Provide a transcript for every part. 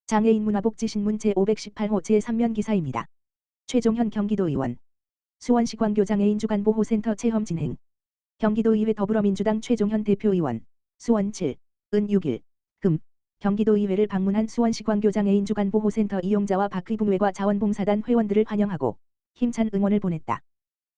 장애인 문화복지신문 제518호 제3면 기사입니다. 최종현 경기도의원. 수원시 광교장애인 주간보호센터 체험 진행. 경기도의회 더불어민주당 최종현 대표의원. 수원 7, 은 6일, 금. 경기도의회를 방문한 수원시 광교장애인 주간보호센터 이용자와 박의붕외과 자원봉사단 회원들을 환영하고 힘찬 응원을 보냈다.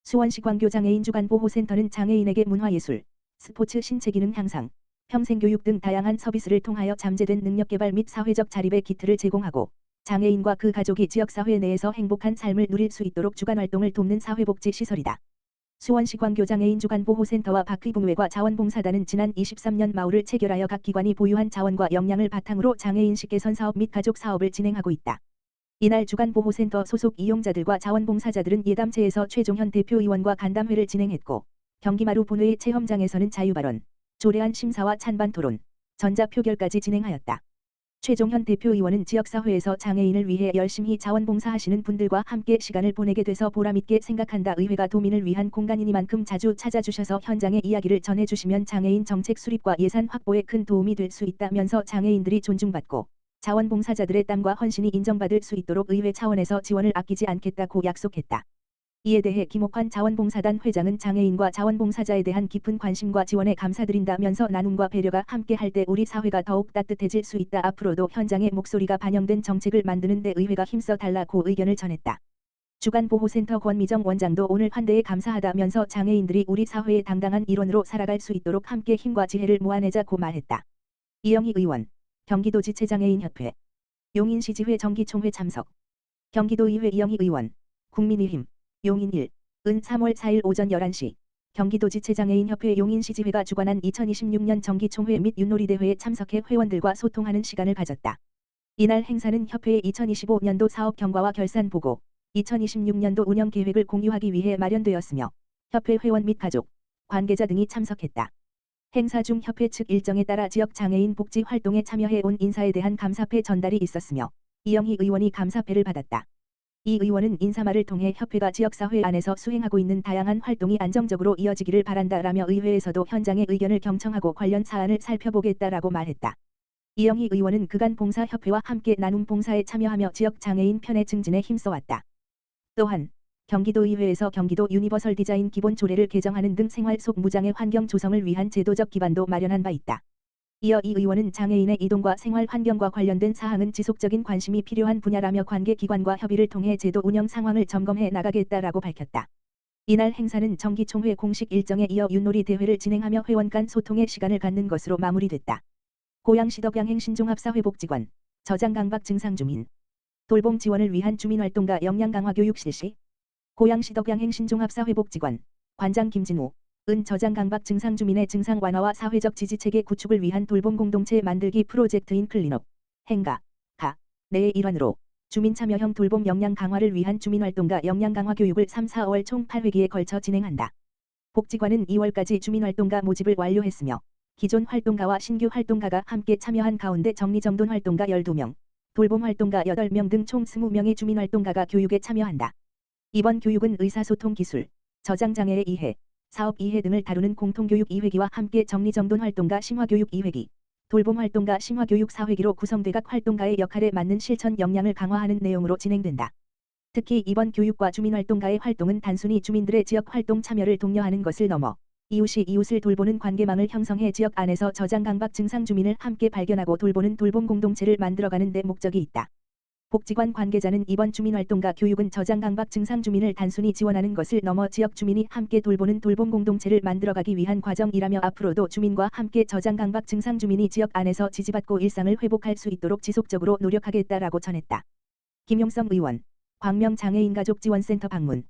수원시 광교장애인 주간보호센터는 장애인에게 문화예술, 스포츠 신체기능 향상, 평생교육 등 다양한 서비스를 통하여 잠재된 능력개발 및 사회적 자립의 기틀을 제공하고 장애인과 그 가족이 지역사회 내에서 행복한 삶을 누릴 수 있도록 주간활동을 돕는 사회복지 시설이다. 수원시 광교장애인 주간보호센터와 박의붕외과 자원봉사단은 지난 23년 마을을 체결하여 각 기관이 보유한 자원과 역량을 바탕으로 장애인식 개선 사업 및 가족 사업을 진행하고 있다. 이날 주간보호센터 소속 이용자들과 자원봉사자들은 예담체에서 최종현 대표의원과 간담회를 진행했고 경기마루 본회의 체험장에서는 자유발언, 조례안 심사와 찬반 토론, 전자표결까지 진행하였다. 최종현 대표의원은 지역사회에서 장애인을 위해 열심히 자원봉사하시는 분들과 함께 시간을 보내게 돼서 보람있게 생각한다. 의회가 도민을 위한 공간이니만큼 자주 찾아주셔서 현장의 이야기를 전해주시면 장애인 정책 수립과 예산 확보에 큰 도움이 될 수 있다면서 장애인들이 존중받고 자원봉사자들의 땀과 헌신이 인정받을 수 있도록 의회 차원에서 지원을 아끼지 않겠다고 약속했다. 이에 대해 김옥환 자원봉사단 회장은 장애인과 자원봉사자에 대한 깊은 관심과 지원에 감사드린다면서 나눔과 배려가 함께할 때 우리 사회가 더욱 따뜻해질 수 있다. 앞으로도 현장의 목소리가 반영된 정책을 만드는 데 의회가 힘써 달라고 의견을 전했다. 주간보호센터 권미정 원장도 오늘 환대에 감사하다면서 장애인들이 우리 사회의 당당한 일원으로 살아갈 수 있도록 함께 힘과 지혜를 모아내자고 말했다. 이영희 의원, 경기도지체장애인협회, 용인시지회 정기총회 참석. 경기도의회 이영희 의원, 국민의힘, 용인 1, 은 3월 4일 오전 11시 경기도지체장애인협회 용인시지회가 주관한 2026년 정기총회 및 윷놀이대회에 참석해 회원들과 소통하는 시간을 가졌다. 이날 행사는 협회의 2025년도 사업 경과와 결산 보고, 2026년도 운영 계획을 공유하기 위해 마련되었으며 협회 회원 및 가족, 관계자 등이 참석했다. 행사 중 협회 측 일정에 따라 지역 장애인 복지 활동에 참여해 온 인사에 대한 감사패 전달이 있었으며 이영희 의원이 감사패를 받았다. 이 의원은 인사말을 통해 협회가 지역사회 안에서 수행하고 있는 다양한 활동이 안정적으로 이어지기를 바란다라며 의회에서도 현장의 의견을 경청하고 관련 사안을 살펴보겠다라고 말했다. 이영희 의원은 그간 봉사협회와 함께 나눔 봉사에 참여하며 지역 장애인 편의 증진에 힘써왔다. 또한 경기도의회에서 경기도 유니버설 디자인 기본 조례를 개정하는 등 생활 속 무장애 환경 조성을 위한 제도적 기반도 마련한 바 있다. 이어 이 의원은 장애인의 이동과 생활 환경과 관련된 사항은 지속적인 관심이 필요한 분야라며 관계기관과 협의를 통해 제도 운영 상황을 점검해 나가겠다라고 밝혔다. 이날 행사는 정기총회 공식 일정에 이어 윷놀이 대회를 진행하며 회원 간 소통의 시간을 갖는 것으로 마무리됐다. 고양시 덕양행 신종합사회복지관, 저장강박 증상주민, 돌봄 지원을 위한 주민활동가 역량 강화 교육 실시. 고양시 덕양행 신종합사회복지관, 관장 김진우, 은 저장강박 증상주민의 증상 완화와 사회적 지지체계 구축을 위한 돌봄 공동체 만들기 프로젝트인 클린업, 행가, 가, 내의 일환으로 주민 참여형 돌봄 역량 강화를 위한 주민활동가 역량 강화 교육을 3, 4월 총 8회기에 걸쳐 진행한다. 복지관은 2월까지 주민활동가 모집을 완료했으며 기존 활동가와 신규 활동가가 함께 참여한 가운데 정리정돈 활동가 12명, 돌봄 활동가 8명 등 총 20명의 주민활동가가 교육에 참여한다. 이번 교육은 의사소통 기술, 저장장애의 이해, 사업 이해 등을 다루는 공통교육 2회기와 함께 정리정돈 활동가 심화교육 2회기, 돌봄 활동가 심화교육 4회기로 구성돼 각 활동가의 역할에 맞는 실천 역량을 강화하는 내용으로 진행된다. 특히 이번 교육과 주민활동가의 활동은 단순히 주민들의 지역 활동 참여를 독려하는 것을 넘어 이웃이 이웃을 돌보는 관계망을 형성해 지역 안에서 저장강박 증상 주민을 함께 발견하고 돌보는 돌봄 공동체를 만들어가는 데 목적이 있다. 복지관 관계자는 이번 주민활동가 교육은 저장강박 증상 주민을 단순히 지원하는 것을 넘어 지역 주민이 함께 돌보는 돌봄 공동체를 만들어가기 위한 과정이라며 앞으로도 주민과 함께 저장강박 증상 주민이 지역 안에서 지지받고 일상을 회복할 수 있도록 지속적으로 노력하겠다라고 전했다. 김용성 의원, 광명장애인가족지원센터 방문.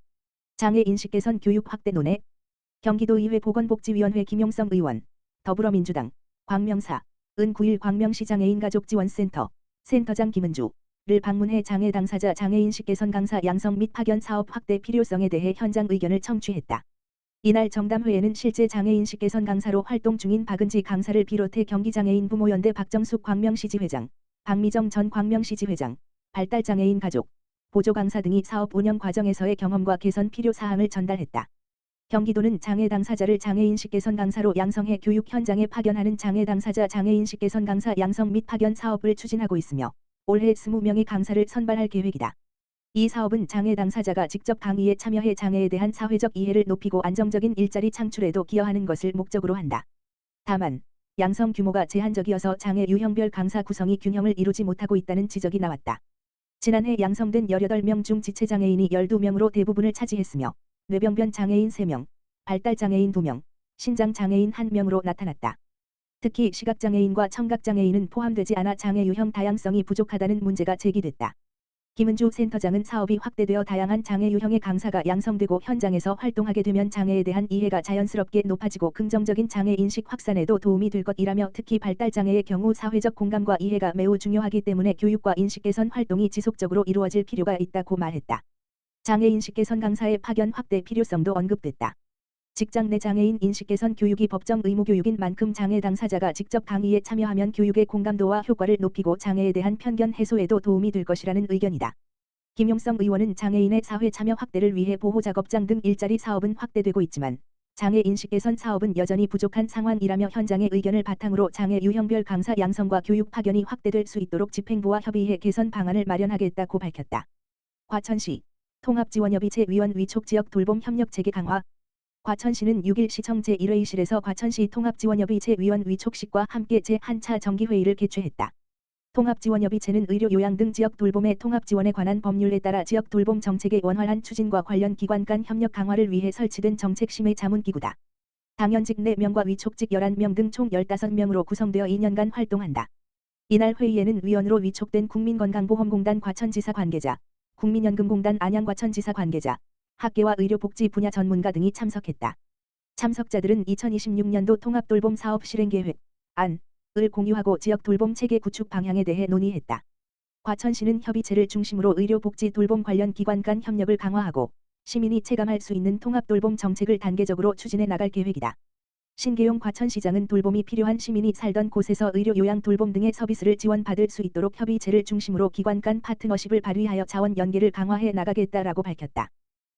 장애인식 개선 교육 확대 논의. 경기도의회 보건복지위원회 김용성 의원, 더불어민주당, 광명사, 은 9일 광명시 장애인가족지원센터, 센터장 김은주, 를 방문해 장애 당사자 장애인식 개선 강사 양성 및 파견 사업 확대 필요성에 대해 현장 의견을 청취했다. 이날 정담회에는 실제 장애인식 개선 강사로 활동 중인 박은지 강사를 비롯해 경기장애인 부모연대 박정숙 광명시지 회장, 박미정 전 광명시지 회장, 발달장애인 가족, 보조 강사 등이 사업 운영 과정에서의 경험과 개선 필요 사항을 전달했다. 경기도는 장애 당사자를 장애인식 개선 강사로 양성해 교육 현장에 파견하는 장애 당사자 장애인식 개선 강사 양성 및 파견 사업을 추진하고 있으며 올해 20명의 강사를 선발할 계획이다. 이 사업은 장애 당사자가 직접 강의에 참여해 장애에 대한 사회적 이해를 높이고 안정적인 일자리 창출에도 기여하는 것을 목적으로 한다. 다만 양성 규모가 제한적이어서 장애 유형별 강사 구성이 균형을 이루지 못하고 있다는 지적이 나왔다. 지난해 양성된 18명 중 지체장애인이 12명으로 대부분을 차지했으며 뇌병변 장애인 3명, 발달장애인 2명, 신장장애인 1명으로 나타났다. 특히 시각장애인과 청각장애인은 포함되지 않아 장애 유형 다양성이 부족하다는 문제가 제기됐다. 김은주 센터장은 사업이 확대되어 다양한 장애 유형의 강사가 양성되고 현장에서 활동하게 되면 장애에 대한 이해가 자연스럽게 높아지고 긍정적인 장애 인식 확산에도 도움이 될 것이라며 특히 발달장애의 경우 사회적 공감과 이해가 매우 중요하기 때문에 교육과 인식 개선 활동이 지속적으로 이루어질 필요가 있다고 말했다. 장애 인식 개선 강사의 파견 확대 필요성도 언급됐다. 직장 내 장애인 인식 개선 교육이 법정 의무 교육인 만큼 장애 당사자가 직접 강의에 참여하면 교육의 공감도와 효과를 높이고 장애에 대한 편견 해소에도 도움이 될 것이라는 의견이다. 김용성 의원은 장애인의 사회 참여 확대를 위해 보호작업장 등 일자리 사업은 확대되고 있지만 장애 인식 개선 사업은 여전히 부족한 상황이라며 현장의 의견을 바탕으로 장애 유형별 강사 양성과 교육 파견이 확대될 수 있도록 집행부와 협의해 개선 방안을 마련하겠다고 밝혔다. 과천시 통합지원협의체 위원 위촉 지역 돌봄 협력 체계 강화. 과천시는 6일 시청 제1회의실에서 과천시 통합지원협의체 위원 위촉식과 함께 제1차 정기회의를 개최했다. 통합지원협의체는 의료 요양 등 지역 돌봄의 통합지원에 관한 법률에 따라 지역 돌봄 정책의 원활한 추진과 관련 기관 간 협력 강화를 위해 설치된 정책심의 자문기구다. 당연직 4명과 위촉직 11명 등 총 15명으로 구성되어 2년간 활동한다. 이날 회의에는 위원으로 위촉된 국민건강보험공단 과천지사 관계자, 국민연금공단 안양과천지사 관계자, 학계와 의료복지 분야 전문가 등이 참석했다. 참석자들은 2026년도 통합돌봄 사업 실행계획, 안을 공유하고 지역 돌봄 체계 구축 방향에 대해 논의했다. 과천시는 협의체를 중심으로 의료복지 돌봄 관련 기관 간 협력을 강화하고 시민이 체감할 수 있는 통합돌봄 정책을 단계적으로 추진해 나갈 계획이다. 신계용 과천시장은 돌봄이 필요한 시민이 살던 곳에서 의료 요양 돌봄 등의 서비스를 지원받을 수 있도록 협의체를 중심으로 기관 간 파트너십을 발휘하여 자원 연계를 강화해 나가겠다라고 밝혔다.